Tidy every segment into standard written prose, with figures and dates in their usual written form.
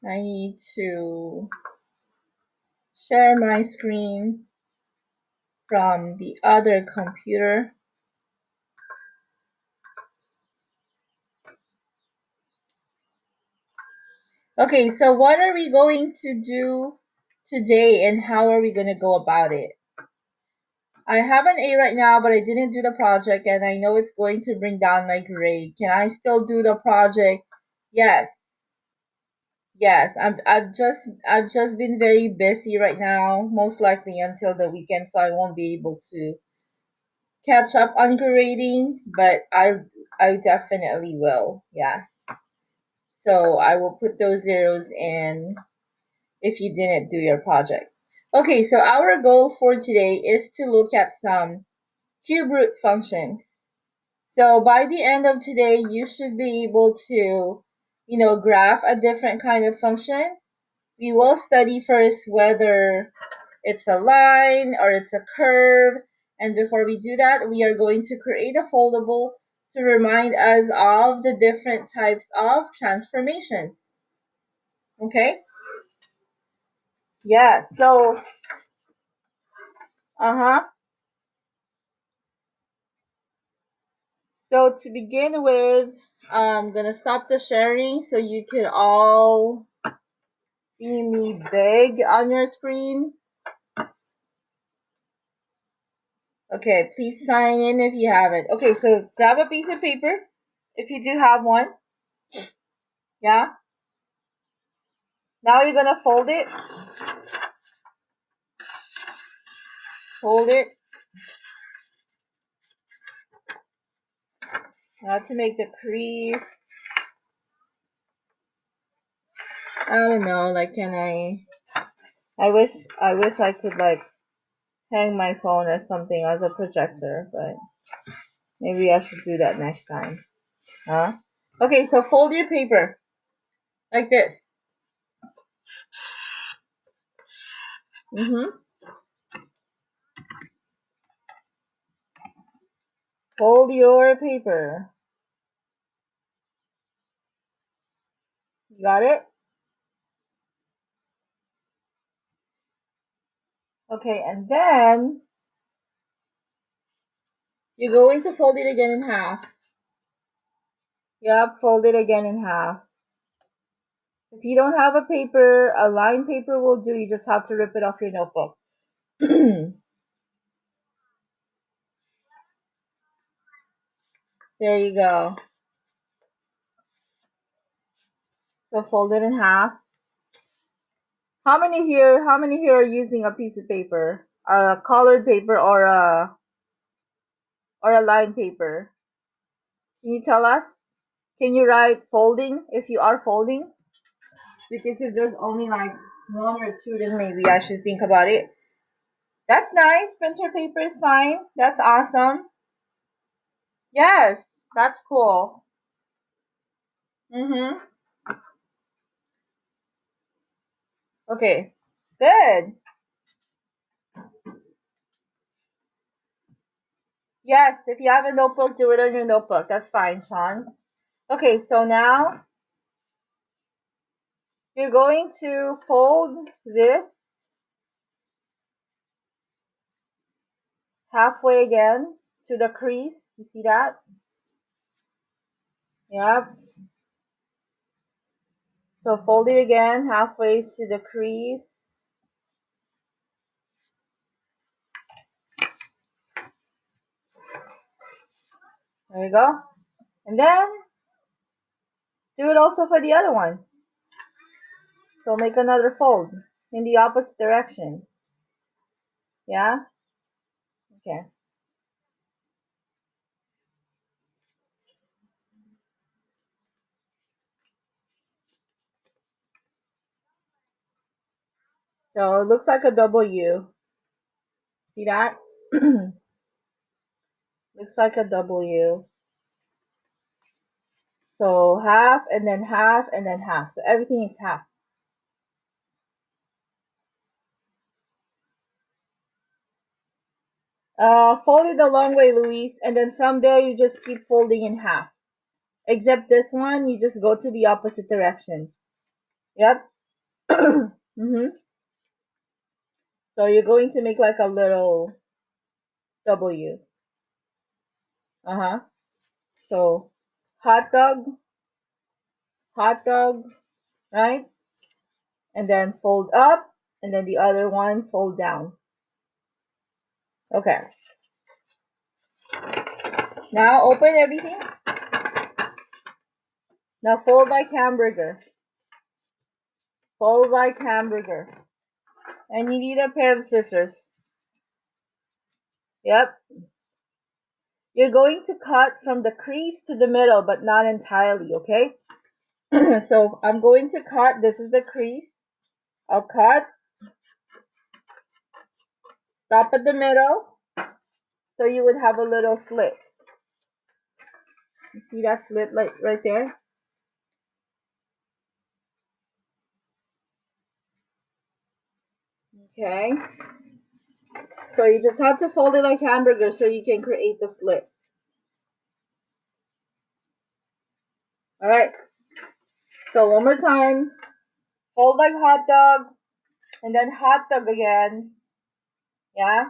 I need to share my screen from the other computer. Okay, so what are we going to do today and how are we going to go about it? I have an A right now, but I didn't do the project and I know it's going to bring down my grade. Can I still do the project? Yes. Yes, I've just been very busy right now, most likely until the weekend, so I won't be able to catch up on grading, but I definitely will. Yeah. So I will put those zeros in if you didn't do your project. Okay, so our goal for today is to look at some cube root functions. So by the end of today, you should be able to, graph a different kind of function. We will study first whether it's a line or it's a curve. And before we do that, we are going to create a foldable to remind us of the different types of transformations. Okay? Yeah, so, uh-huh. So to begin with, I'm gonna stop the sharing so you can all see me big on your screen. Okay, please sign in if you haven't. Okay, so grab a piece of paper if you do have one. Yeah. Now you're gonna fold it. Fold it. Now to make the crease. I don't know, like can I wish I could like hang my phone or something as a projector, but maybe I should do that next time. Huh? Okay, so fold your paper like this. Fold your paper. You got it? Okay, and then you're going to fold it again in half. Yep, fold it again in half. If you don't have a paper, a lined paper will do. You just have to rip it off your notebook. There you go. So fold it in half. How many here are using a piece of paper? A colored paper or a lined paper? Can you tell us? Can you write folding if you are folding? Because if there's only like one or two, then maybe I should think about it. That's nice. Printer paper is fine. That's awesome. Yes, that's cool. Mhm. Okay. Good. Yes, if you have a notebook, do it on your notebook. That's fine, Sean. Okay, so now you're going to fold this halfway again to the crease. You see that? Yep. So fold it again halfway to the crease. There you go. And then do it also for the other one. So make another fold in the opposite direction. Yeah? Okay. So it looks like a W. See that? Looks like a W. So half and then half and then half. So everything is half. Fold it the long way, Luis, and then from there you just keep folding in half. Except this one, you just go to the opposite direction. Yep. Mm-hmm. So you're going to make like a little W. Uh-huh. So hot dog, right? And then fold up, and then the other one fold down. Okay. Now open everything. Now fold like hamburger. Fold like hamburger. And you need a pair of scissors. Yep. You're going to cut from the crease to the middle, but not entirely, okay? So I'm going to cut. This is the crease. I'll cut. Stop at the middle. So you would have a little slit. You see that slit like right there? Okay. So you just have to fold it like hamburger so you can create the slit. Alright. So one more time. Fold like hot dog. And then hot dog again. Yeah.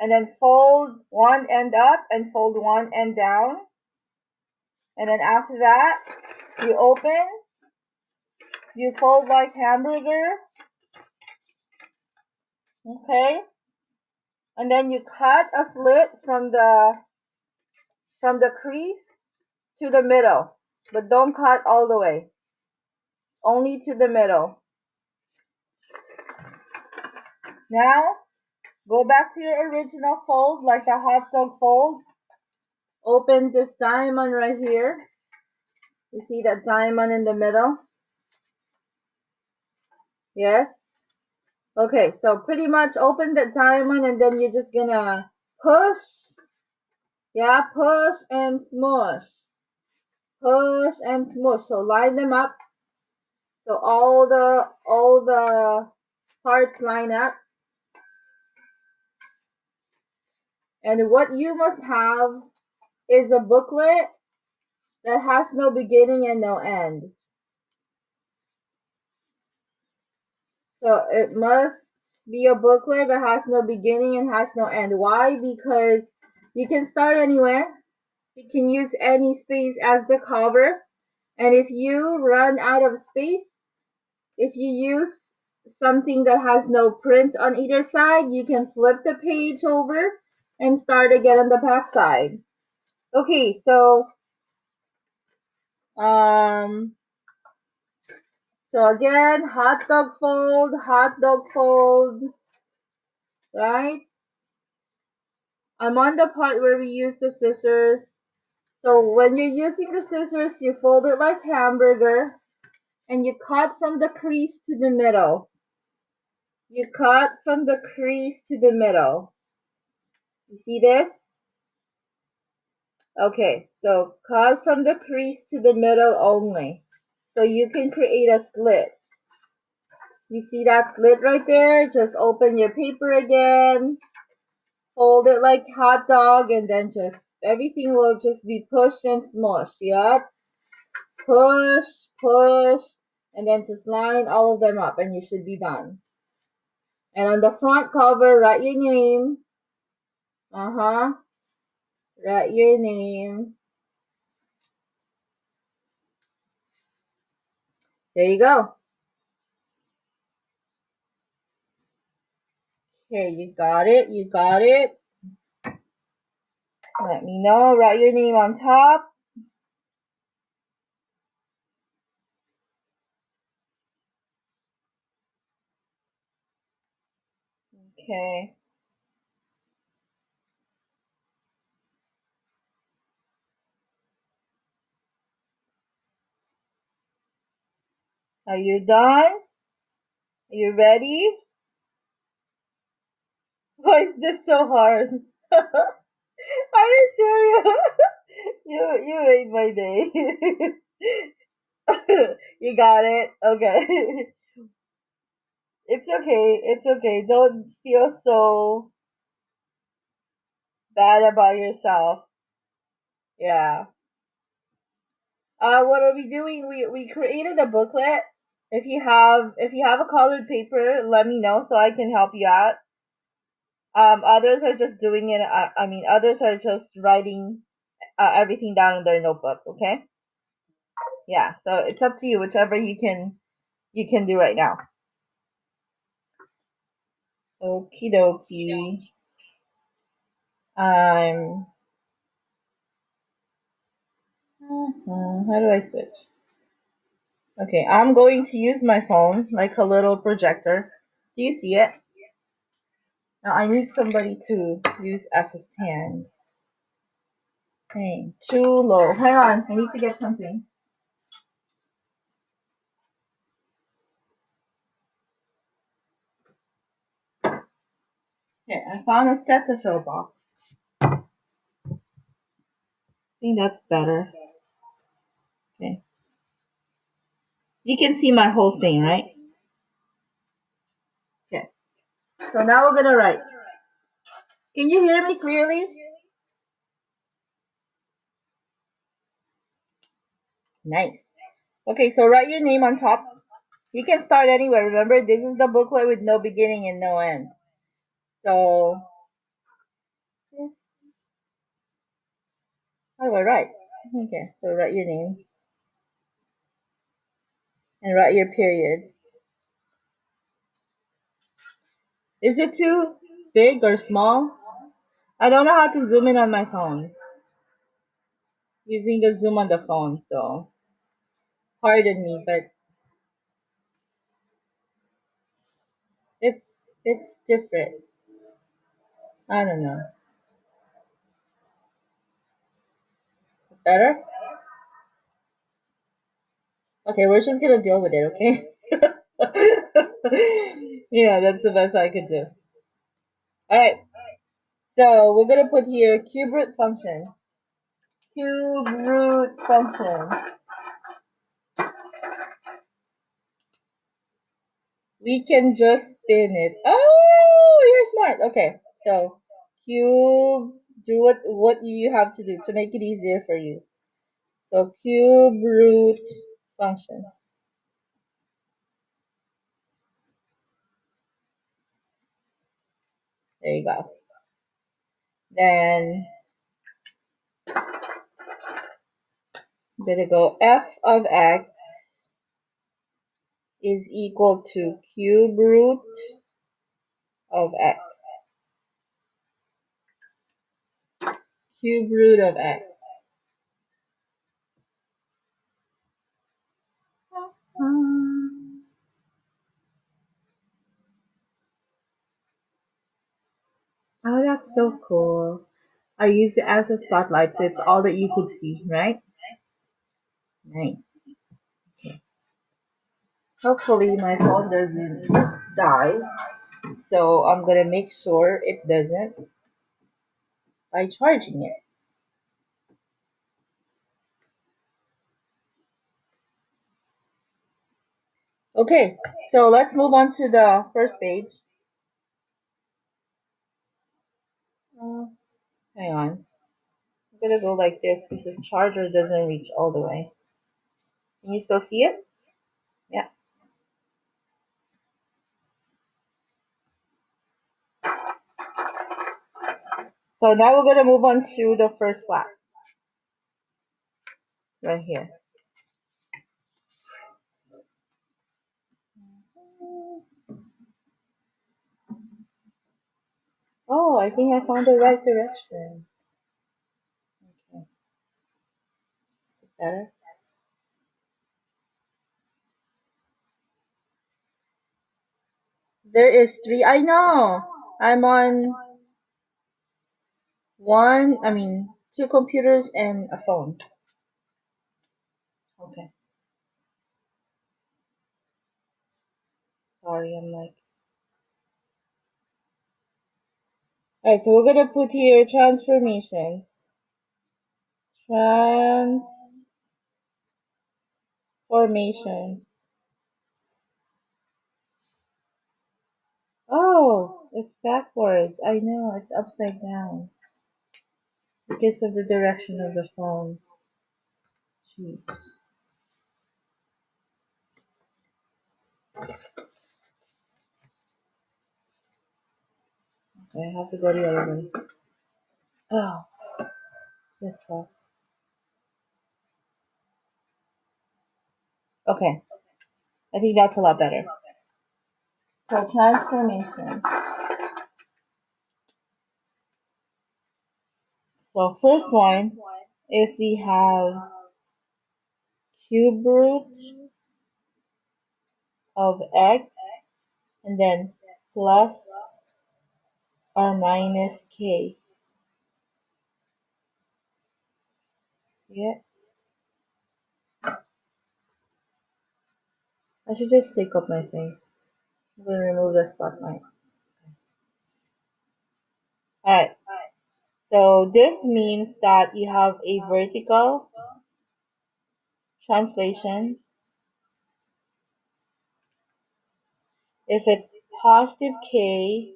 And then fold one end up and fold one end down. And then after that, you open. You fold like hamburger. Okay. And then you cut a slit from the crease to the middle. But don't cut all the way. Only to the middle. Now, go back to your original fold, like the hot dog fold. Open this diamond right here. You see that diamond in the middle? Yes? Okay, so pretty much open the diamond and then you're just gonna push. Yeah, push and smush. Push and smush. So line them up. So all the parts line up. And what you must have is a booklet that has no beginning and no end. So it must be a booklet that has no beginning and has no end. Why? Because you can start anywhere. You can use any space as the cover. And if you run out of space, if you use something that has no print on either side, you can flip the page over and start again on the back side. Okay, so um so again, hot dog fold, right? I'm on the part where we use the scissors. So when you're using the scissors, you fold it like hamburger and you cut from the crease to the middle. You cut from the crease to the middle. You see this? Okay, so cut from the crease to the middle only. So you can create a slit. You see that slit right there? Just open your paper again. Fold it like hot dog and then just everything will just be pushed and smushed. Yup. Push, push, and then just line all of them up and you should be done. And on the front cover, write your name. Uh-huh. Write your name. There you go. Okay, you got it. You got it. Let me know. Write your name on top. Okay. Are you done? Are you ready? Why is this so hard? Are you serious? You made my day. You got it? Okay. It's okay. It's okay. Don't feel so bad about yourself. Yeah. What are we doing? We created a booklet. if you have a colored paper, let me know so I can help you out. Others are just doing it. Others are just writing everything down in their notebook. Okay. Yeah. So it's up to you, whichever you can do right now. Okie dokie. I'm. How do I switch? Okay, I'm going to use my phone like a little projector. Do you see it? Now I need somebody to use as a stand. Hey, too low. Hang on, I need to get something. Okay, I found a Cetaphil box. I think that's better. Okay. You can see my whole thing, right? Okay. So now we're gonna write. Can you hear me clearly? Nice. Okay, so write your name on top. You can start anywhere. Remember, this is the booklet with no beginning and no end. So, how do I write? Okay, so write your name and write your period. Is it too big or small? I don't know how to zoom in on my phone. Using the zoom on the phone, so pardon me, but it's it's different. I don't know. Better? Okay, we're just gonna deal with it, okay? Yeah, that's the best I could do. Alright, so we're gonna put here cube root function. Cube root function. We can just spin it. Oh, you're smart. Okay, so cube, do what you have to do to make it easier for you. So cube root function. There you go. Then I'm gonna go f of x is equal to cube root of x. Cube root of x. Oh, that's so cool. I used it as a spotlight, so it's all that you could see, right? Nice. Hopefully my phone doesn't die, so I'm gonna make sure it doesn't by charging it. Okay, so let's move on to the first page. Uh, Hang on. I'm gonna go like this because the charger doesn't reach all the way. Can you still see it? Yeah. So now we're gonna move on to the first flap right here. Oh, I think I found the right direction. Okay, better. There is three. I know. I'm on two computers and a phone. Okay. Sorry, I'm like. Alright, so we're gonna put here transformations. Transformations. Oh, it's backwards. I know, it's upside down. Because of the direction of the phone. Jeez. I have to go the other way. Oh, this sucks. Okay, I think that's a lot better. So transformation. So first one, if we have cube root of x and then plus or minus k. Yeah, I should just take up my face. I'm gonna remove the spotlight. Alright, so this means that you have a vertical translation. If it's positive k,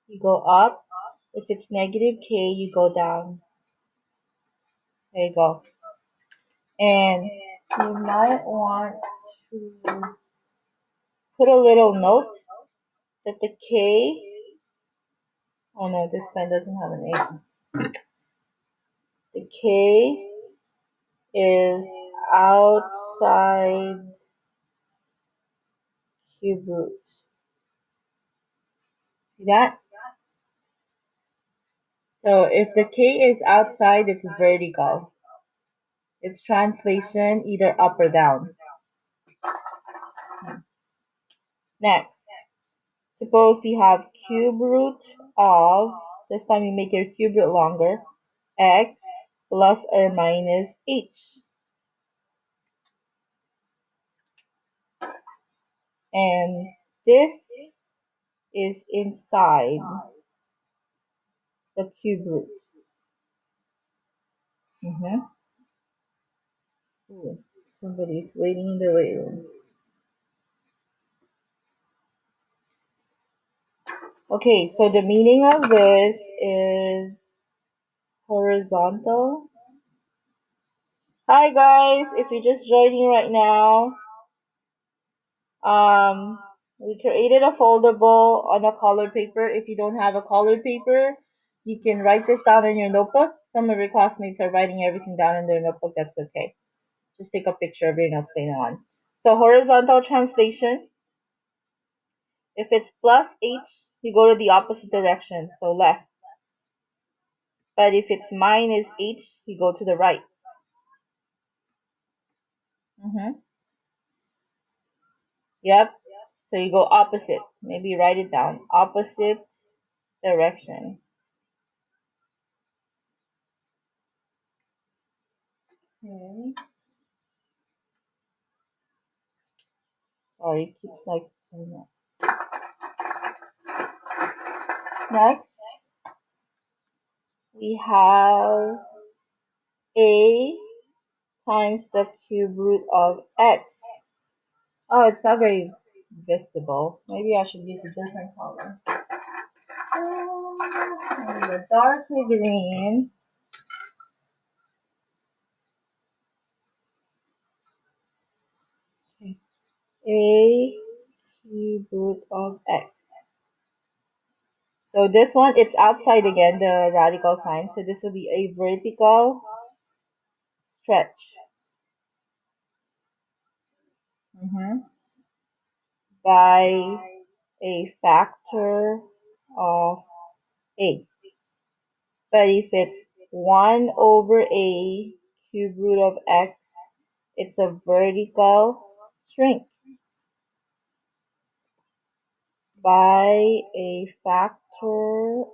you go up. If it's negative k, you go down. There you go. And you might want to put a little note that the k, oh no, this pen doesn't have an 8. The k is outside cube root. See that? So if the k is outside, it's vertical. Its translation either up or down. Next, suppose you have cube root of, this time you make your cube root longer, x plus or minus h. And this is inside the cube root. Ooh, somebody's waiting in the weight room. Okay, so the meaning of this is horizontal. Hi guys, if you're just joining right now, we created a foldable on a colored paper. If you don't have a colored paper, you can write this down in your notebook. Some of your classmates are writing everything down in their notebook. That's okay. Just take a picture of your notes later on. So horizontal translation. If it's plus h, you go to the opposite direction, so left. But if it's minus h, you go to the right. Yep. So you go opposite. Maybe write it down. Opposite direction. Okay. Sorry, it keeps like doing that. Next, we have a times the cube root of x. Oh, it's not very visible. Maybe I should use a different color. Maybe a darker green. Okay. A cube root of x. So this one, it's outside again, the radical sign. So this will be a vertical stretch. By a factor of a. But if it's 1 over a cube root of x, it's a vertical shrink by a factor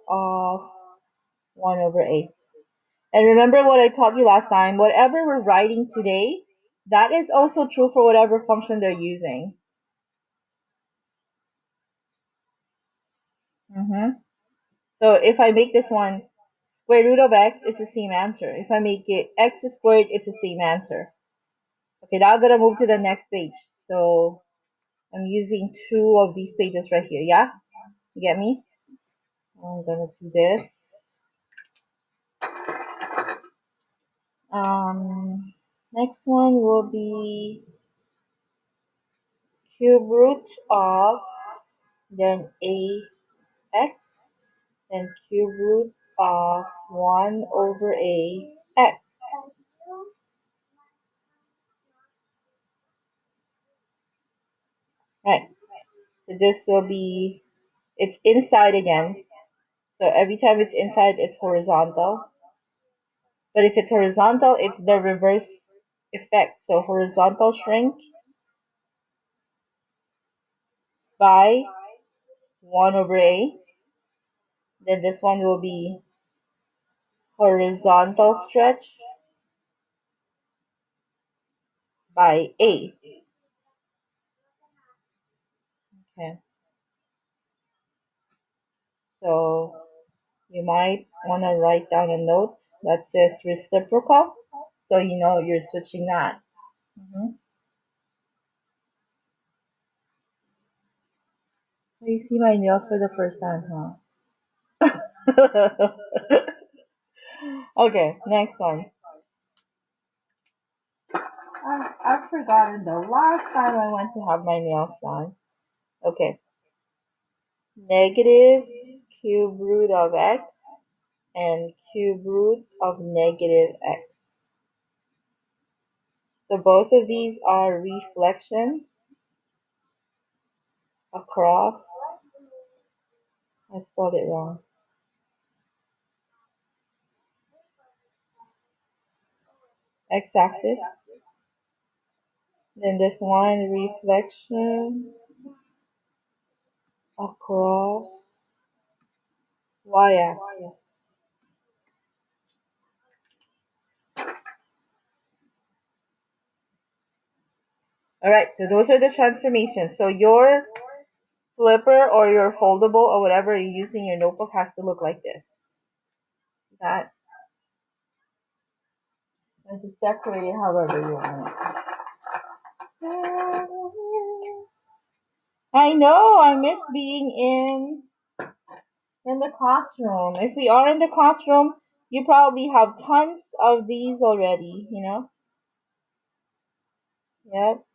of 1 over a. And remember what I taught you last time, whatever we're writing today, that is also true for whatever function they're using. So if I make this one square root of x, it's the same answer. If I make it x squared, it's the same answer. Okay, now I'm gonna move to the next page. So I'm using 2 of these pages right here, yeah? You get me? I'm gonna do this. Next one will be cube root of, then ax, then cube root of 1 over ax. Right, so this will be, it's inside again. So every time it's inside, it's horizontal. But if it's horizontal, it's the reverse effect. So horizontal shrink by 1 over a. Then this one will be horizontal stretch by a. Okay, so you might want to write down a note that says reciprocal, so you know you're switching that. Hmm. So you see my nails for the first time, huh? Okay, next one. I've forgotten the last time I went to have my nails done. Okay, negative cube root of x and cube root of negative x. So both of these are reflection across, I spelled it wrong, x-axis. Then this one, reflection across y-axis. Alright, so those are the transformations. So your flipper or your foldable or whatever you're using your notebook has to look like this. That, and just decorate it however you want it. I know, I miss being in the classroom. If we are in the classroom, you probably have tons of these already, you know? Yep.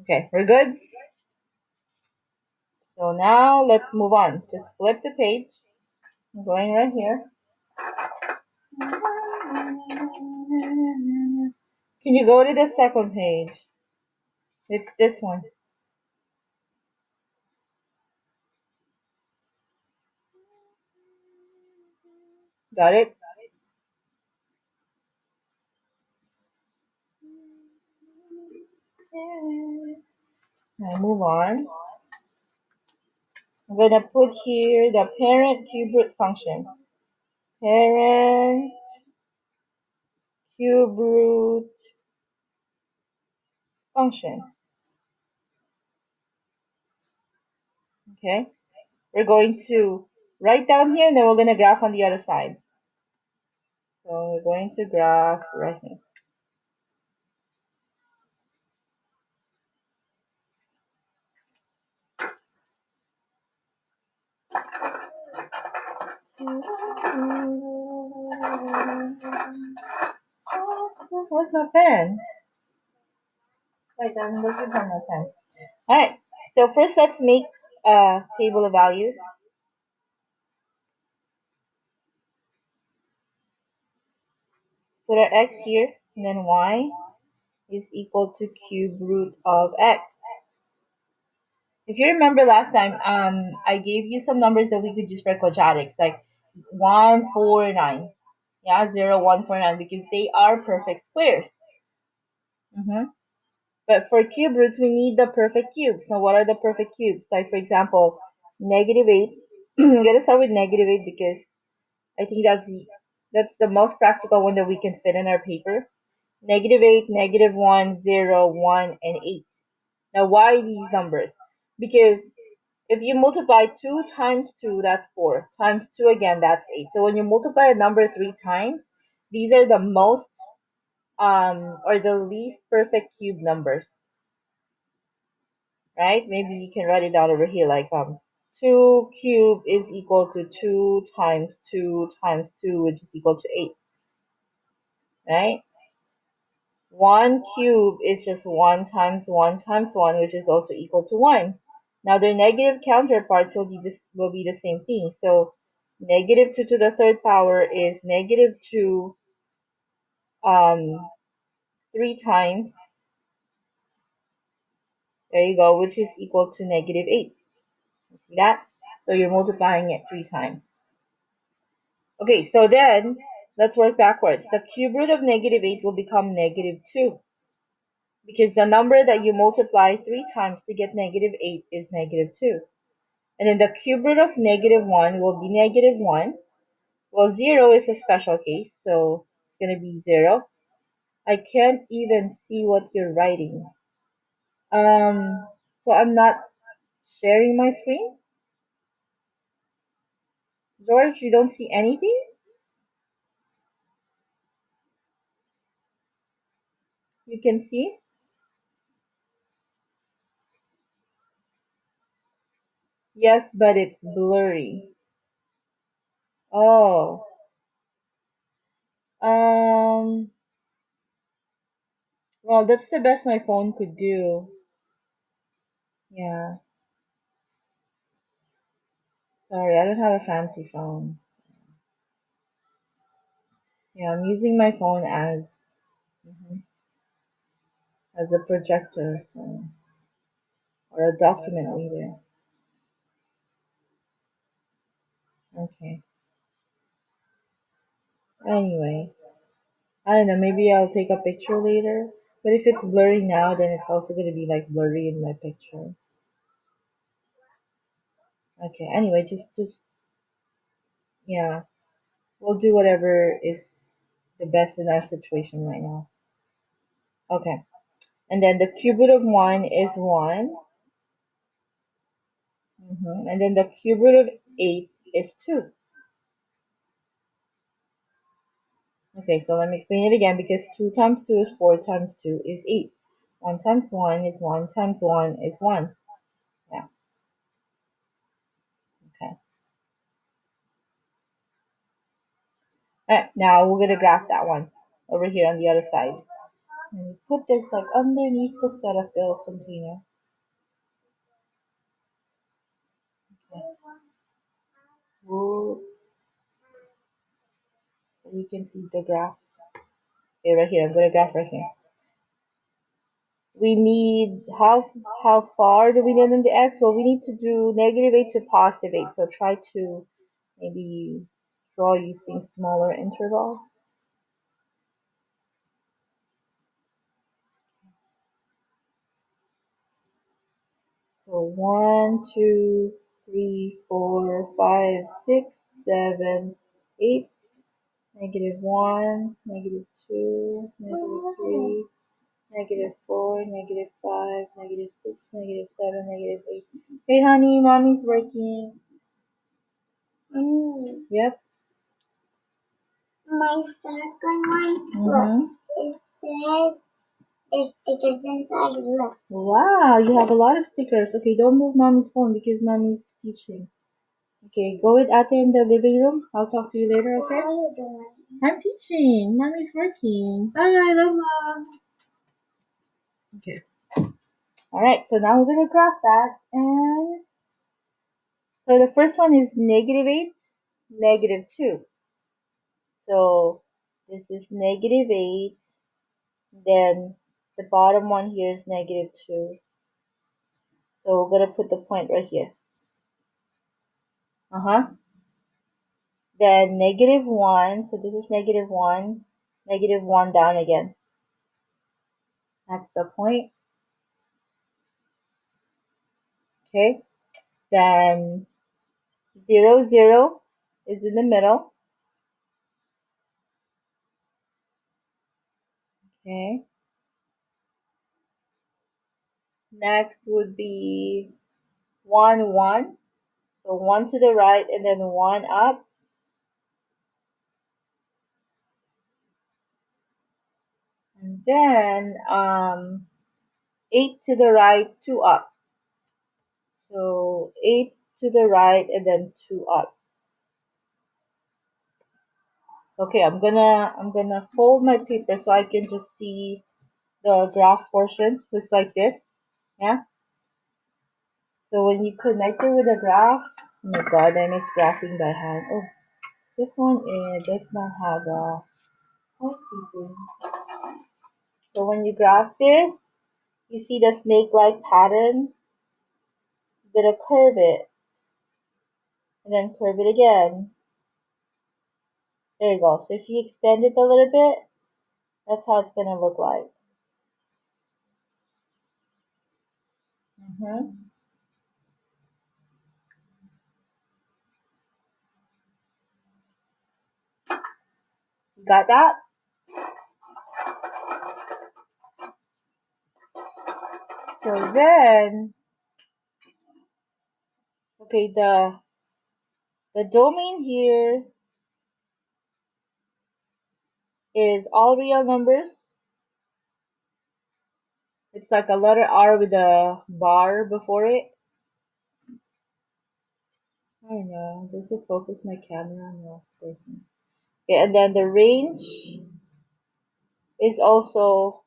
Okay, we're good. So now let's move on. Just flip the page. I'm going right here. Can you go to the second page? It's this one. Got it? Now move on. I'm going to put here the parent cube root function. Parent cube root function. Okay? We're going to write down here and then we're going to graph on the other side. So we're going to graph right here. Where's my pen? Wait, I'm looking for my pen. Alright, so first let's make a table of values. Put our x here, and then y is equal to cube root of x. If you remember last time, I gave you some numbers that we could use for quadratics, like 149. Yeah, 0, 149, because they are perfect squares. But for cube roots, we need the perfect cubes. Now, what are the perfect cubes? Like, for example, negative 8. I'm going to start with negative 8 because I think that's the most practical one that we can fit in our paper. Negative 8, negative 1, 0, 1, and 8. Now, why these numbers? Because if you multiply 2 times 2, that's 4. Times 2 again, that's 8. So when you multiply a number 3 times, these are the most or the least perfect cube numbers. Right? Maybe you can write it down over here like 2 cubed is equal to 2 times 2 times 2, which is equal to 8. Right? 1 cube is just 1 times 1 times 1, which is also equal to 1. Now their negative counterparts will be the same thing. So negative 2 to the third power is negative 2 um, 3 times. There you go, which is equal to negative 8. You see that? So you're multiplying it 3 times. Okay, so then let's work backwards. The cube root of negative 8 will become negative 2 because the number that you multiply 3 times to get negative 8 is negative 2. And then the cube root of negative 1 will be negative 1. Well, 0 is a special case, so it's going to be 0. I can't even see what you're writing. So I'm not sharing my screen. George, you don't see anything? You can see? Yes, but it's blurry. Oh. Um, well, that's the best my phone could do. Yeah. Sorry, I don't have a fancy phone. Yeah, I'm using my phone mhm, as a projector, so, or a document reader. Okay. Anyway, I don't know, maybe I'll take a picture later. But if it's blurry now, then it's also gonna be like blurry in my picture. Okay, anyway, just, yeah, we'll do whatever is the best in our situation right now. Okay, and then the cube root of 1 is 1. And then the cube root of 8 is 2. Okay, so let me explain it again because 2 times 2 is 4 times 2 is 8. 1 times 1 is 1 times 1 is 1. Yeah, okay. Alright, now we're going to graph that one over here on the other side. And put this like underneath the Cetaphil container. Okay. Whoa, so you can see the graph. Okay, right here. I'm going to graph right here. We need, how far do we need in the x? Well, we need to do negative 8 to positive 8. So try to maybe draw using smaller intervals. So 1, 2, 3, 4, 5, 6, 7, 8, negative 1, negative 2, negative 3, negative 4, negative 5, negative 6, negative 7, negative 8. Hey honey, mommy's working. Yep. My second one, look, it says stickers inside. Look. Wow, you have a lot of stickers. Okay, don't move mommy's phone because mommy's teaching. Okay, go with Ate in the living room. I'll talk to you later, okay? What are you doing? I'm teaching. Mommy's working. Bye, love mom. Okay. Alright, so now we're gonna graph that. And so the first one is negative 8, negative 2. So this is negative 8. Then the bottom one here is negative 2. So we're gonna put the point right here. Then negative 1. So this is negative 1. Negative 1 down again. That's the point. Okay. Then 0, 0 is in the middle. Okay. Next would be 1, 1. So 1 to the right and then 1 up. And then 8 to the right, 2 up. So 8 to the right and then 2 up. Okay, I'm gonna fold my paper so I can just see the graph portion looks like this. Yeah. So when you connect it with a graph, oh my god, then it's graphing by hand. Oh, this one does not have a housekeeping. So when you graph this, you see the snake-like pattern. You're gonna curve it, and then curve it again. There you go. So if you extend it a little bit, that's how it's gonna look like. Mm-hmm. Got that? So then, okay, the domain here is all real numbers. It's like a letter R with a bar before it. I don't know. Does it focus my camera? No, it doesn't. Okay, and then the range is also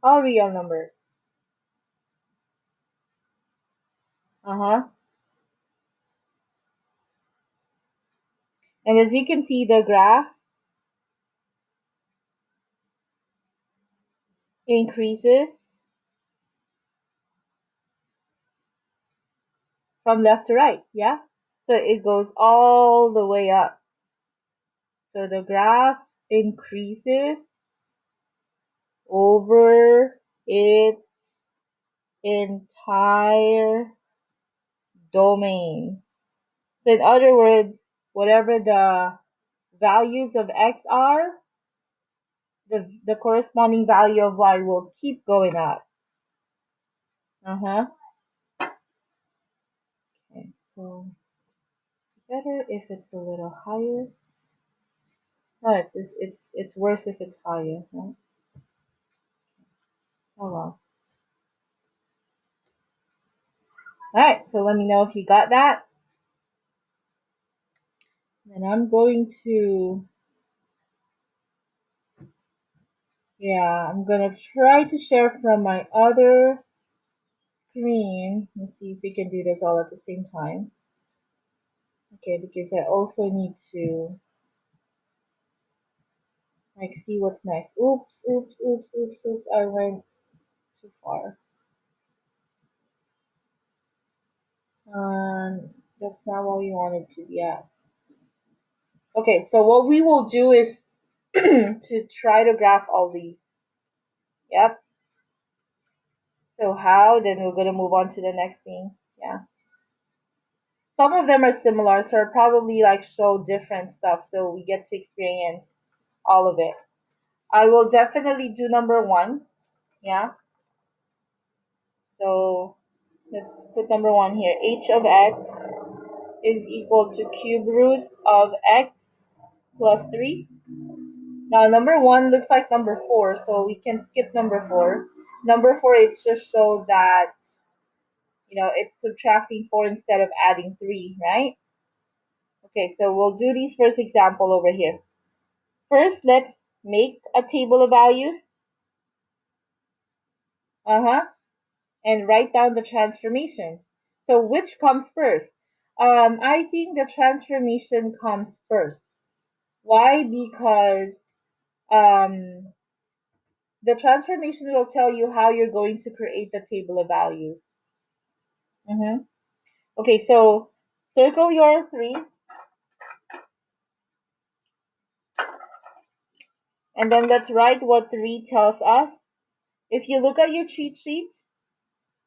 all real numbers. Uh-huh. And as you can see, the graph increases from left to right. Yeah. So it goes all the way up. So the graph increases over its entire domain. So in other words, whatever the values of x are, the corresponding value of y will keep going up. Uh-huh. Okay, so better if it's a little higher. No, it's worse if it's higher, right? Oh well. Alright, so let me know if you got that. And I'm going to, yeah, I'm gonna try to share from my other screen. Let's see if we can do this all at the same time. Okay, because I also need to like see what's next. Oops, oops, oops, oops, oops. I went too far. That's not what we wanted to. Yeah. Okay, so what we will do is to try to graph all these. Yep. So how? Then we're gonna move on to the next thing. Yeah. Some of them are similar, so I'll probably like show different stuff so we get to experience all of it. I will definitely do number one. Yeah. So let's put number one here. H of x is equal to cube root of x plus 3. Now number one looks like number four, so we can skip number four. Number four, it just shows that, it's subtracting 4 instead of adding 3, right? Okay, so we'll do these first example over here. First, let's make a table of values. Uh-huh. And write down the transformation. So which comes first? I think the transformation comes first. Why? Because um, the transformation will tell you how you're going to create the table of values. Mm-hmm. Okay, so circle your 3, and then let's write what 3 tells us. If you look at your cheat sheet,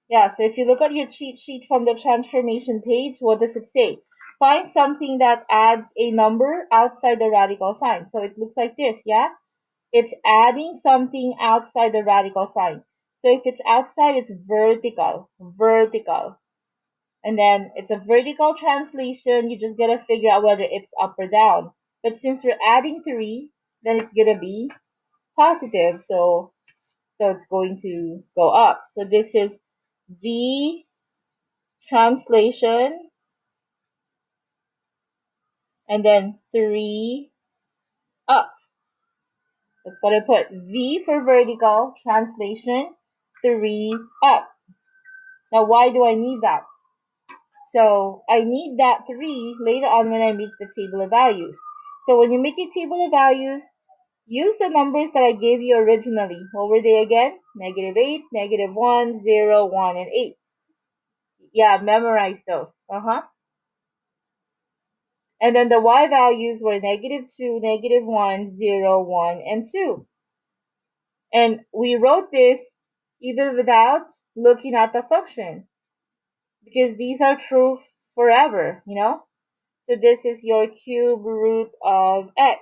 yeah, so if you look at your cheat sheet from the transformation page, what does it say? Find something that adds a number outside the radical sign. So it looks like this, yeah? It's adding something outside the radical sign. So if it's outside, it's vertical, vertical. And then it's a vertical translation. You just gotta figure out whether it's up or down. But since we're adding 3, then it's gonna be positive. So it's going to go up. So this is V translation, and then 3 up. That's what I put. V for vertical, translation, 3 up. Now, why do I need that? So I need that 3 later on when I make the table of values. So when you make a table of values, use the numbers that I gave you originally. What were they again? -8, -1, 0, 1, and 8. Yeah, memorize those. And then the y values were -2, -1, 0, 1, and 2. And we wrote this even without looking at the function because these are true forever. So this is your cube root of x.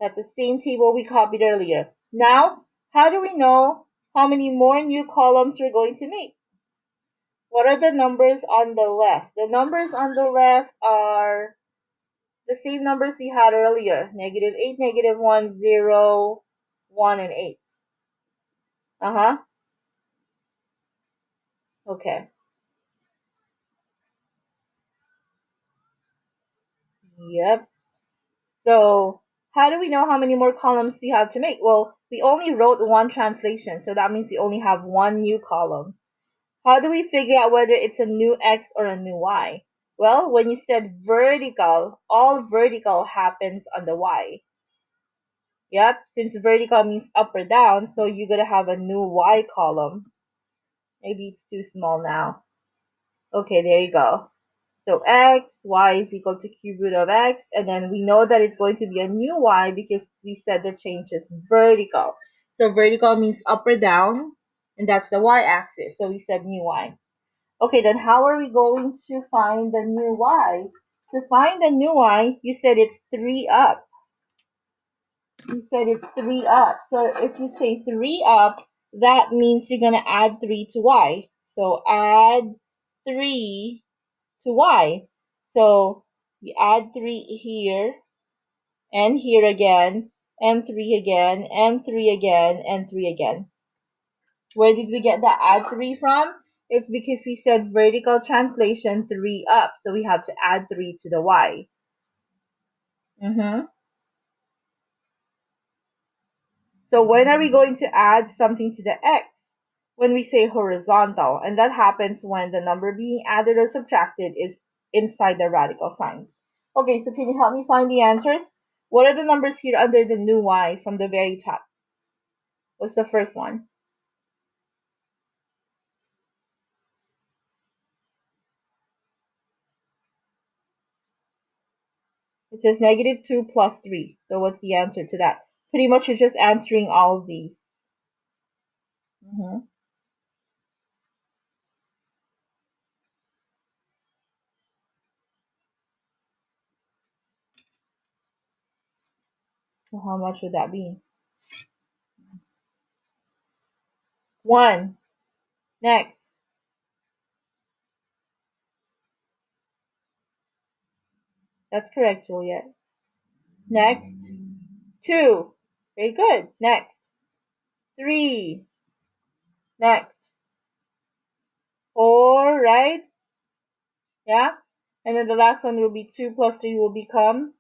That's the same table we copied earlier. Now, how do we know how many more new columns we're going to make? What are the numbers on the left? The numbers on the left are the same numbers we had earlier. -8, -1, 0, 1, and 8. Uh-huh. Okay. Yep. So how do we know how many more columns we have to make? Well, we only wrote one translation, so that means we only have one new column. How do we figure out whether it's a new x or a new y? Well, when you said vertical, all vertical happens on the y. Yep, since vertical means up or down, so you're gonna have a new y column. Maybe it's too small now. Okay, there you go. So x, y is equal to cube root of x, and then we know that it's going to be a new y because we said the change is vertical. So vertical means up or down, and that's the y-axis. So we said new y. Okay, then how are we going to find the new y? To find the new y, you said it's 3 up. You said it's 3 up. So if you say 3 up, that means you're going to add 3 to y. So add 3 to y. So you add 3 here, and here again, and 3 again, and 3 again, and 3 again. Where did we get the add 3 from? It's because we said vertical translation 3 up, so we have to add 3 to the y. So when are we going to add something to the x? When we say horizontal, and that happens when the number being added or subtracted is inside the radical sign. Okay, so can you help me find the answers? What are the numbers here under the new y from the very top? What's the first one? It says -2 plus 3. So what's the answer to that? Pretty much you're just answering all of these. hmm So how much would that be? 1. Next. That's correct, Juliet. Next. 2. Very good. Next. 3. Next. 4, right? Yeah? And then the last one will be 2 plus 3 will become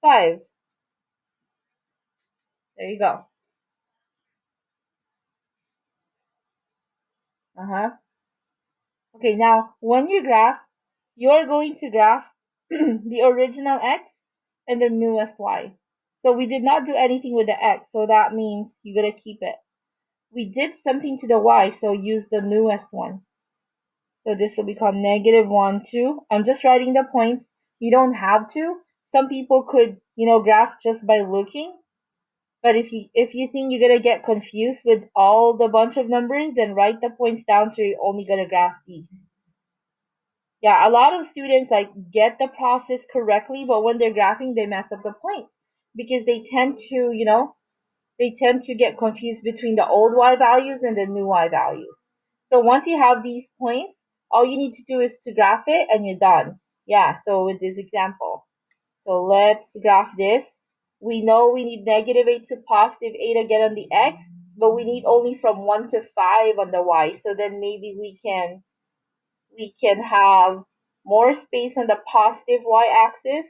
5. There you go. Uh-huh. Okay, now when you graph, you're going to graph the original x and the newest y. So we did not do anything with the x, so that means you're going to keep it. We did something to the y, so use the newest one. So this will become -1, 2. I'm just writing the points. You don't have to. Some people could, graph just by looking. But if you think you're gonna get confused with all the bunch of numbers, then write the points down so you're only gonna graph these. Yeah, a lot of students get the process correctly, but when they're graphing, they mess up the points because they tend to get confused between the old y values and the new y values. So once you have these points, all you need to do is to graph it and you're done. Yeah, so with this example. So let's graph this. We know we need -8 to +8 again on the x, but we need only from 1 to 5 on the y. So then maybe we can have more space on the positive y-axis.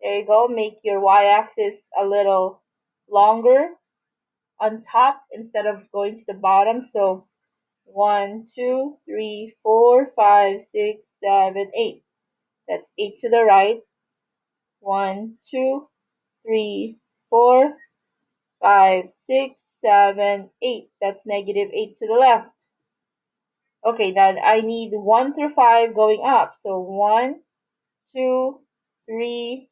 There you go. Make your y-axis a little longer on top instead of going to the bottom. So 1, 2, 3, 4, 5, 6, 7, 8. That's 8 to the right. 1, 2, 3, 4, 5, 6, 7, 8. That's negative 8 to the left. Okay, now I need 1 through 5 going up. So 1, 2, 3,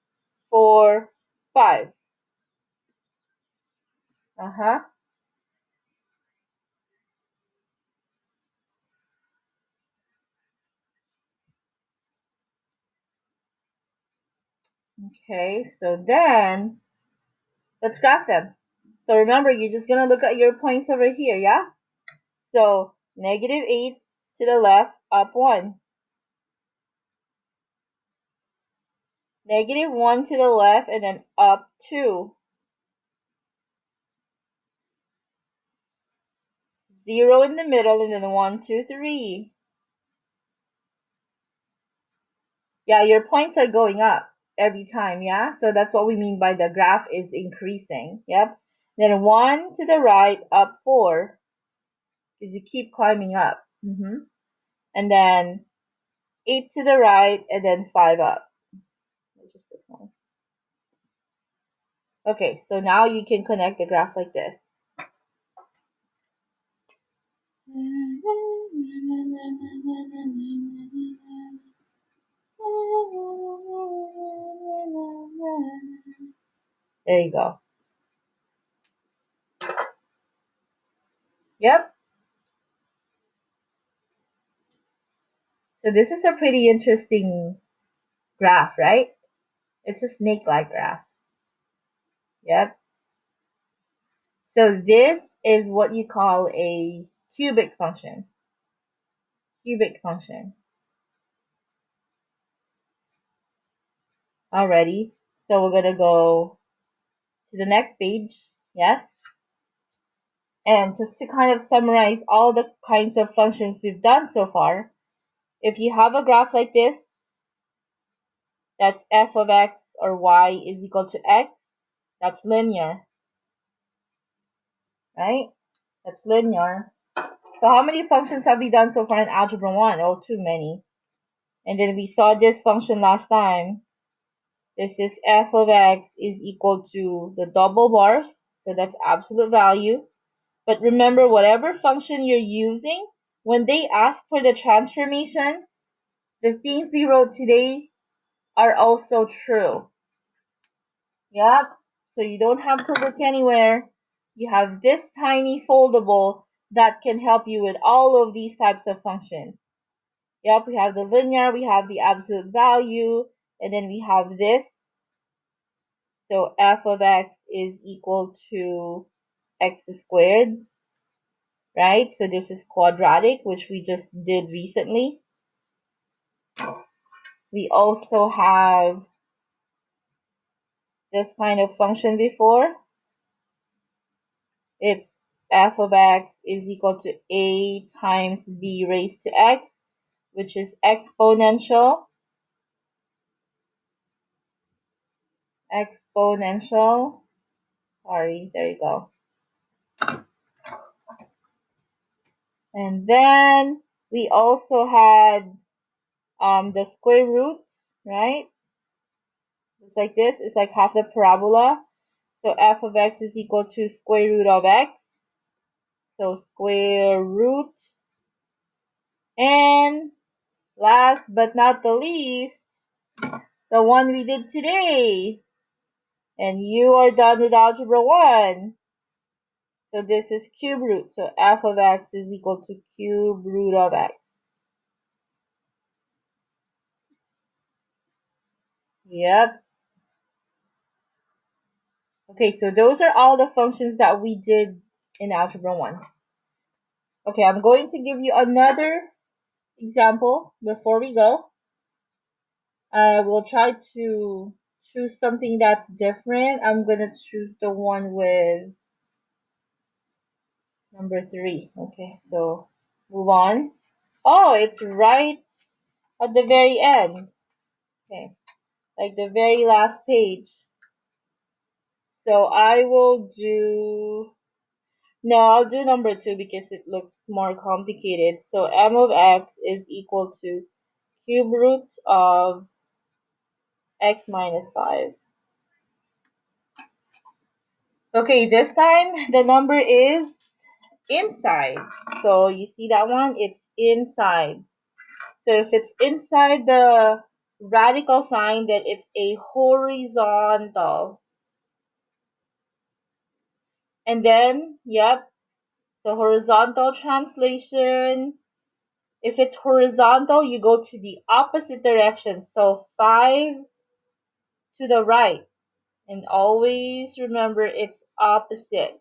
4, 5. Uh-huh. Okay, so then let's graph them. So remember, you're just going to look at your points over here, yeah? So negative 8 to the left, up 1. Negative 1 to the left, and then up 2. 0 in the middle, and then 1, 2, 3. Yeah, your points are going up every time, yeah? So that's what we mean by the graph is increasing, yep. Then 1 to the right, up 4, because you keep climbing up. And then 8 to the right, and then 5 up. Just this one. Okay, so now you can connect the graph like this. There you go. Yep. So this is a pretty interesting graph, right? It's a snake-like graph. Yep. So this is what you call a cubic function. Cubic function. Alrighty. So we're gonna go to the next page. Yes. And just to kind of summarize all the kinds of functions we've done so far, if you have a graph like this, that's f of x or y is equal to x, that's linear, right? That's linear. So how many functions have we done so far in Algebra 1? Oh, too many. And then we saw this function last time. This is f of x is equal to the double bars, so that's absolute value. But remember, whatever function you're using, when they ask for the transformation, the things we wrote today are also true. Yep. So you don't have to look anywhere. You have this tiny foldable that can help you with all of these types of functions. Yep, we have the linear, we have the absolute value, and then we have this. So f of x is equal to x squared, right? So this is quadratic, which we just did recently. We also have this kind of function before. It's f of x is equal to a times b raised to x, which is exponential. Exponential. Sorry, there you go. And then we also had the square root, right? It's like this. It's like half the parabola. So f of x is equal to square root of x. So square root. And last but not the least, the one we did today. And you are done with Algebra 1. So this is cube root. So f of x is equal to cube root of x. Yep. Okay, so those are all the functions that we did in Algebra 1. Okay, I'm going to give you another example before we go. I will try to choose something that's different. I'm going to choose the one with number 3. Okay, so move on. Oh, it's right at the very end. Okay, like the very last page. So I will do, no, I'll do number 2 because it looks more complicated. So m of x is equal to cube root of x minus 5. Okay, this time the number is inside. So you see that one? It's inside. So if it's inside the radical sign, then it's a horizontal. And then, yep, so horizontal translation. If it's horizontal, you go to the opposite direction. So 5 to the right. And always remember it's opposite.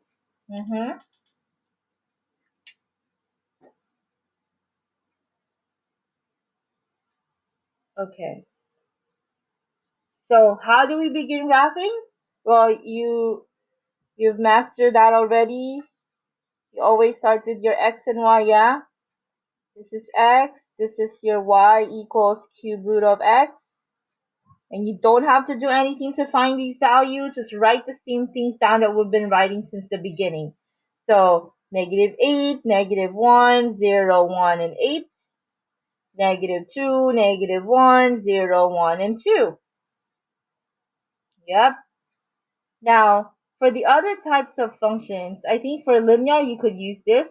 Okay. So how do we begin graphing? Well, you've mastered that already. You always start with your x and y, yeah? This is x, this is your y equals cube root of x. And you don't have to do anything to find these values. Just write the same things down that we've been writing since the beginning. So -8, -1, 0, 1, and 8. -2, -1, 0, 1, and 2. Yep. Now, for the other types of functions, I think for linear you could use this.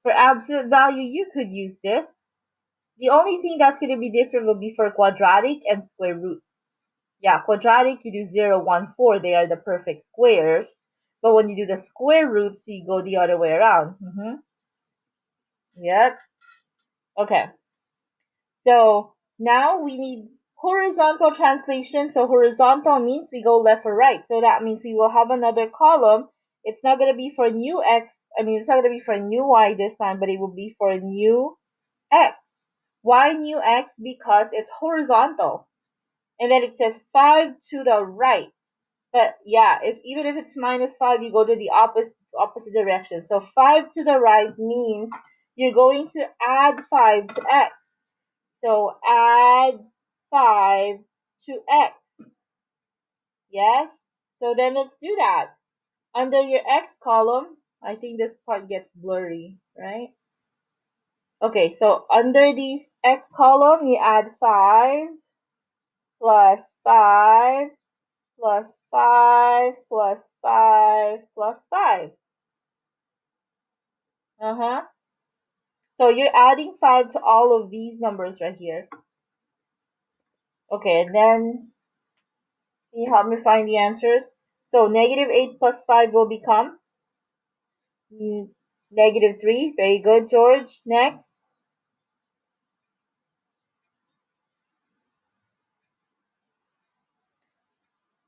For absolute value you could use this. The only thing that's going to be different will be for quadratic and square root. Yeah, quadratic you do 0, 1, 4. They are the perfect squares. But when you do the square roots, you go the other way around. Yep. Okay. So now we need horizontal translation. So horizontal means we go left or right. So that means we will have another column. It's not going to be for new x. I mean, it's not going to be for new y this time, but it will be for new x. Why new x? Because it's horizontal. And then it says 5 to the right. But yeah, even if it's -5, you go to the opposite direction. So 5 to the right means you're going to add 5 to x. So add 5 to x. Yes? So then let's do that. Under your x column, I think this part gets blurry, right? Okay, so under this x column, you add 5 plus 5 plus 5 plus 5 plus 5. So you're adding 5 to all of these numbers right here. Okay, and then can you help me find the answers? So -8 plus 5 will become -3. Very good, George. Next.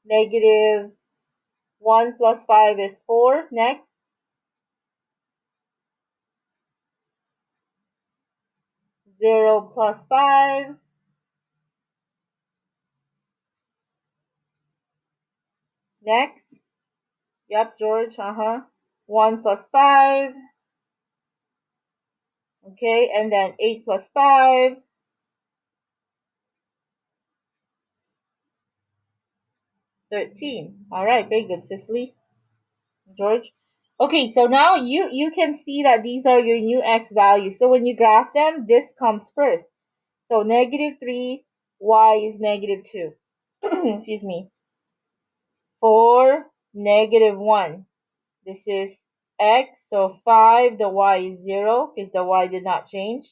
-1 plus 5 is 4. Next. 0 plus 5. Next. Yep, George. 1 plus 5. Okay, and then 8 plus 5. 13. All right, very good, Cicely. George. Okay, so now you can see that these are your new x values. So when you graph them, this comes first. So -3, y is -2. Excuse me. 4, -1. This is x, so 5, the y is 0, because the y did not change.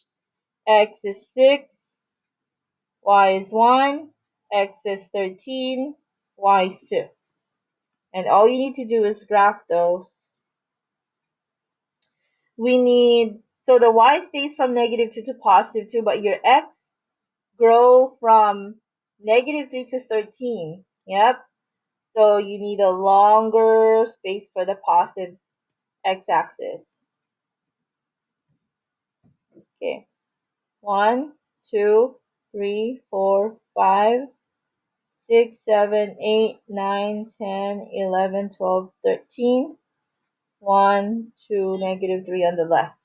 X is 6, y is 1, x is 13, y is 2. And all you need to do is graph those. We need, so the y stays from -2 to +2, but your x grow from -3 to 13. Yep. So you need a longer space for the positive x-axis. Okay. 1, 2, 3, 4, 5, 6, 7, 8, 9, 10, 11, 12, 13. 1, 2, -3 on the left.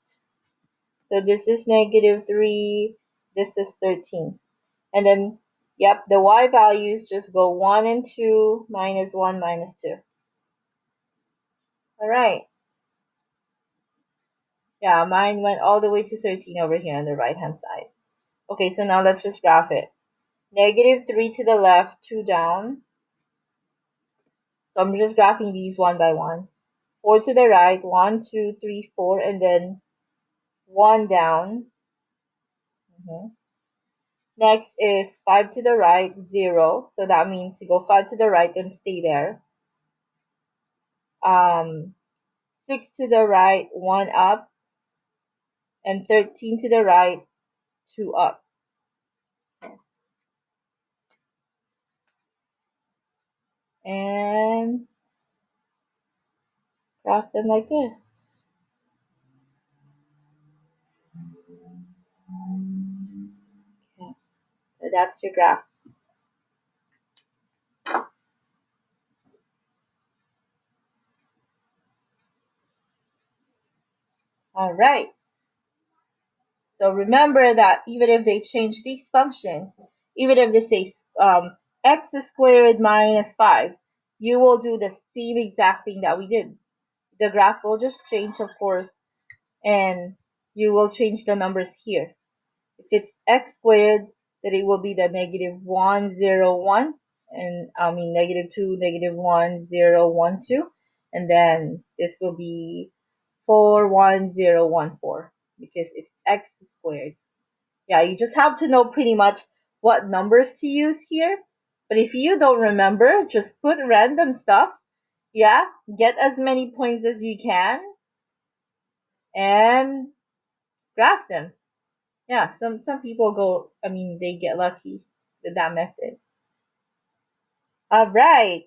So this is -3, this is 13. And then, yep, the y values just go 1 and 2, -1, -2. All right. Yeah, mine went all the way to 13 over here on the right hand side. Okay, so now let's just graph it. Negative 3 to the left, 2 down. So I'm just graphing these one by one. 4 to the right, 1, 2, 3, 4, and then 1 down. Mhm. Next is 5 to the right, 0. So that means you go 5 to the right and stay there. 6 to the right, 1 up, and 13 to the right, 2 up. And graph them like this. Okay, so that's your graph. All right. So remember that even if they change these functions, even if they say x squared minus 5, you will do the same exact thing that we did. The graph will just change, of course, and you will change the numbers here. If it's x squared, then it will be the negative 1, 0, 1, and I mean negative 2, negative 1, 0, 1, 2, and then this will be 4, 1, 0, 1, 4 because it's x squared. Yeah, you just have to know pretty much what numbers to use here. But if you don't remember, just put random stuff. Yeah, get as many points as you can and graph them. Yeah, some people go, I mean, they get lucky with that method. All right.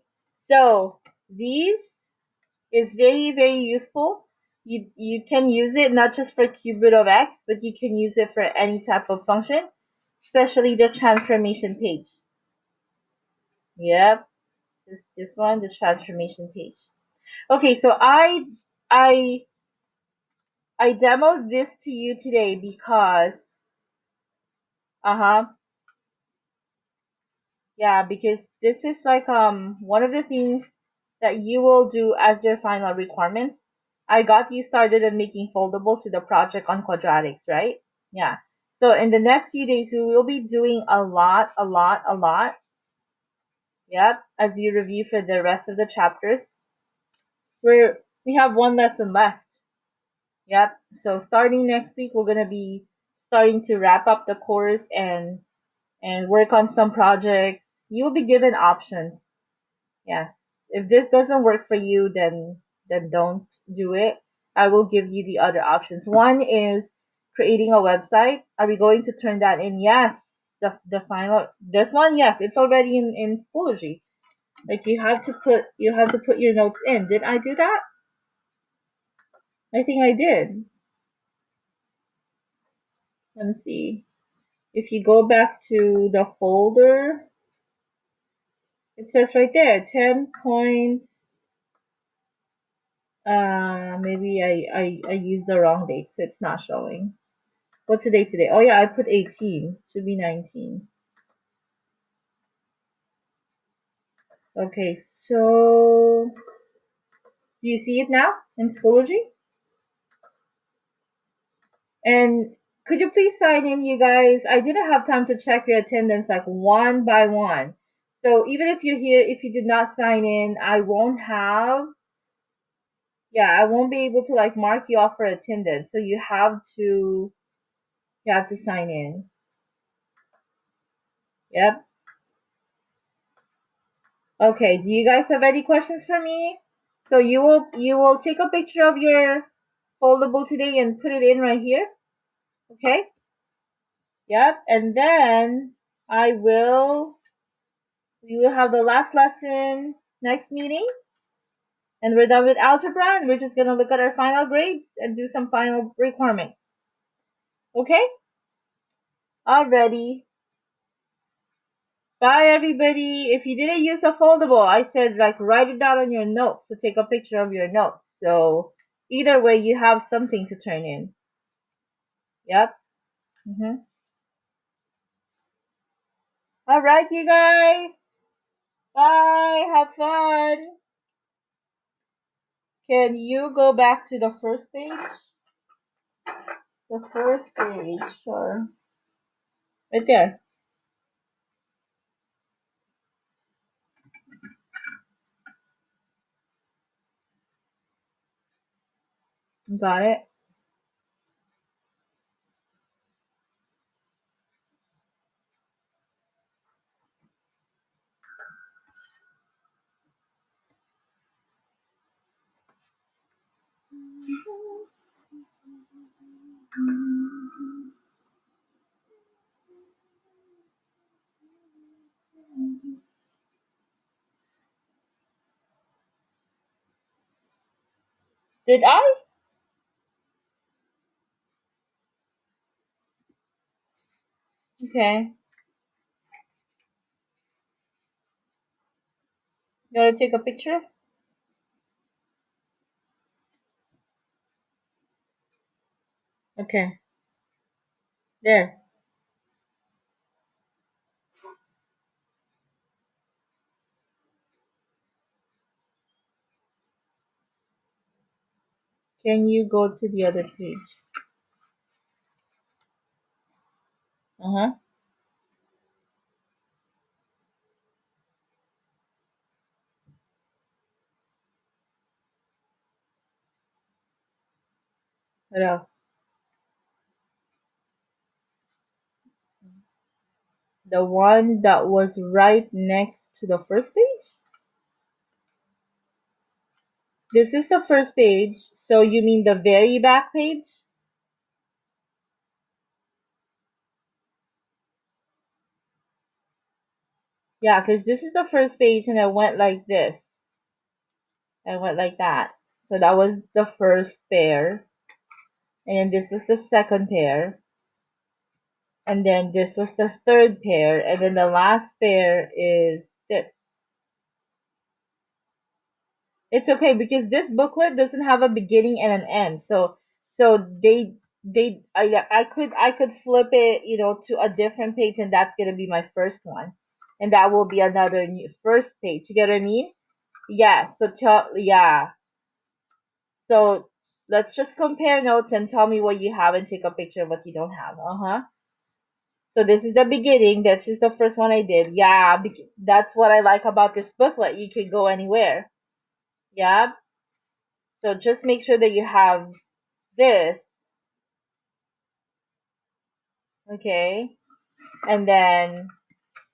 So these is very, very useful. You can use it not just for cube root of x, but you can use it for any type of function, especially the transformation page. Yep, this one, the transformation page. Okay, so I I demoed this to you today because uh-huh, yeah, because this is like one of the things that you will do as your final requirements. I got you started on making foldables to the project on quadratics, right? Yeah. So in the next few days we will be doing a lot, a lot, a lot. Yep, as you review for the rest of the chapters. We have one lesson left. Yep. So starting next week, we're gonna be starting to wrap up the course and work on some projects. You'll be given options. Yeah. If this doesn't work for you, then don't do it. I will give you the other options. One is creating a website. Are we going to turn that in? Yes. The final this one, yes, it's already in Schoology. Like you have to put your notes in. Did I do that? I think I did. Let me see. If you go back to the folder, it says right there, 10 points. Maybe I used the wrong date, so it's not showing. What's the date today? Oh yeah, I put 18. Should be 19. Okay, so do you see it now in Schoology? And could you please sign in, you guys? I didn't have time to check your attendance like one by one. So even if you're here, if you did not sign in, I won't have, yeah, I won't be able to like mark you off for attendance. So you have to sign in. Yep. Okay, do you guys have any questions for me? So you will take a picture of your foldable today and put it in right here. Okay? Yep. And then I will we will have the last lesson next meeting. And we're done with algebra and we're just gonna look at our final grades and do some final requirements. Okay? Alrighty. Bye everybody. If you didn't use a foldable, I said like write it down on your notes. So take a picture of your notes. So either way, you have something to turn in. Yep. All right, you guys. Bye. Have fun. Can you go back to the first page? The first page, sure. Right there. Got it? Did I? Okay. You want to take a picture? Okay. There. Can you go to the other page? Uh-huh. What else? The one that was right next to the first page? This is the first page, so you mean the very back page? Yeah, because this is the first page and I went like this. I went like that. So that was the first pair. And this is the second pair. And then this was the third pair. And then the last pair is this. It's okay because this booklet doesn't have a beginning and an end. So I could flip it, to a different page and that's gonna be my first one. And that will be another new first page. You get what I mean? Yeah. Yeah. So let's just compare notes and tell me what you have and take a picture of what you don't have. Uh-huh. So this is the beginning. This is the first one I did. Yeah, that's what I like about this booklet. You can go anywhere. Yeah. So just make sure that you have this, okay? And then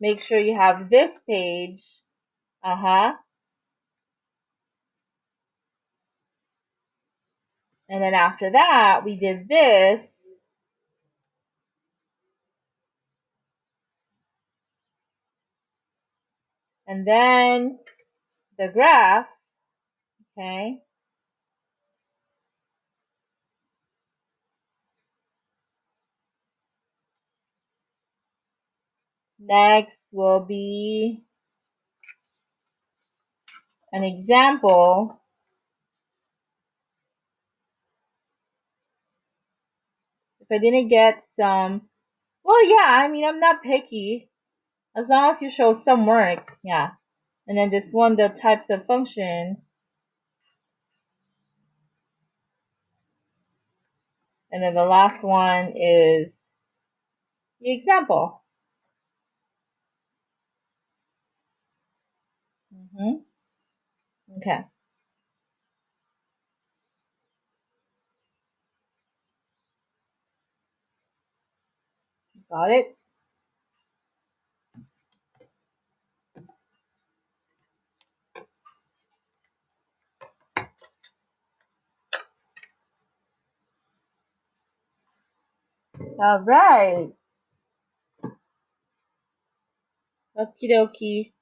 make sure you have this page. Uh-huh. And then after that, we did this. And then the graph, okay? Next will be an example. If I didn't get some, well, yeah, I mean, I'm not picky. As long as you show some work, yeah. And then this one, the types of function. And then the last one is the example. Okay, got it? All right. Okie dokie.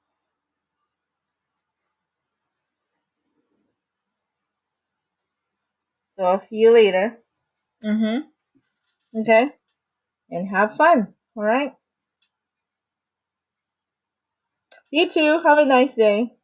So I'll see you later. Okay. And have fun. All right. You too. Have a nice day.